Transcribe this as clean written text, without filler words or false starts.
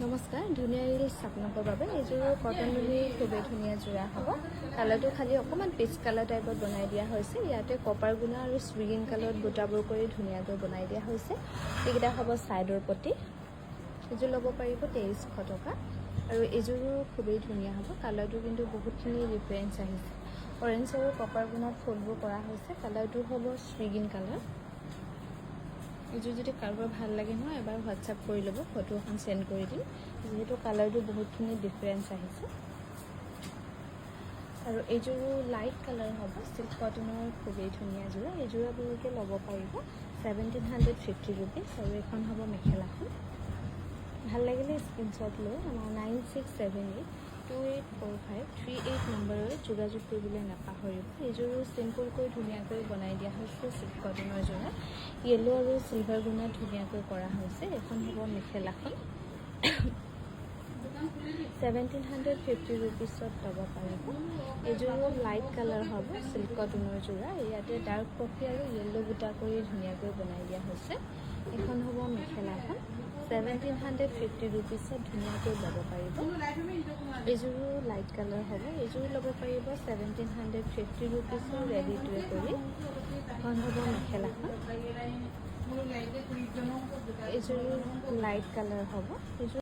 নমস্কাৰ, ধুনীয়া ৰিলছ আপোনালোকৰ বাবে এইযোৰ কটন লুনিৰ খুবেই ধুনীয়া যোৰা হ'ব। কালাৰটো খালি অকণমান পিচ কালাৰ টাইপত বনাই দিয়া হৈছে। ইয়াতে কপাৰ গুণা আৰু স্প্ৰিগিং কালাৰত বুটাবোৰ কৰি ধুনীয়াকৈ বনাই দিয়া হৈছে। এইকেইটা হ'ব ছাইডৰ পটি। এইযোৰ ল'ব পাৰিব 2300 টকা। আৰু এইযোৰো খুবেই ধুনীয়া হ'ব। কালাৰটো কিন্তু বহুতখিনি ডিফাৰেঞ্চ আহিছে। অৰেঞ্জ আৰু কপাৰ গুণাত ফুলবোৰ কৰা হৈছে। কালাৰটো হ'ব স্প্ৰিগিং কালাৰ। এইযোৰ যদি কাৰোবাৰ ভাল লাগে নহয় এবাৰ হোৱাটছআপ কৰি ল'ব, ফটো এখন সেন্ড কৰি দিম, যিহেতু কালাৰটো বহুতখিনি ডিফাৰেঞ্চ আহিছে। আৰু এইযোৰো লাইট কালাৰ হ'ব, চিল্ক কটনৰ খুবেই ধুনীয়া যোৰা। এইযোৰ আপোনালোকে ল'ব পাৰিব 1750 ৰুপিজ। আৰু এখন হ'ব মেখেলাখন। ভাল লাগিলে স্ক্ৰীনশ্বট লৈ আমাৰ 9678284538 নম্বৰলৈ যোগাযোগ কৰিবলৈ নাপাহৰিব। এইযোৰো চিম্পুলকৈ ধুনীয়াকৈ বনাই দিয়া হৈছে চিল্ক কটনৰ যোৰা। য়েল্লো আৰু চিলভাৰ গুণাত ধুনীয়াকৈ কৰা হৈছে। এখন হ'ব মেখেলাখন 1750 ৰুপিছত ল'ব পাৰিব। এইযোৰো লাইট কালাৰ হ'ব, চিল্ক কটনৰ যোৰা। ইয়াতে ডাৰ্ক কফি আৰু য়েল্লো বুটা কৰি ধুনীয়াকৈ বনাই দিয়া হৈছে। এখন হ'ব মেখেলাখন 1750 ৰুপিছত ধুনীয়াকৈ ল'ব পাৰিব। এইযোৰো লাইট কালাৰ হ'ব। এইযোৰো ল'ব পাৰিব 1750 ৰুপিছৰ ৰেডি টু কৰি। এখন হ'ব মেখেলাখন। এইযোৰো লাইট কালাৰ হ'ব। এইযোৰ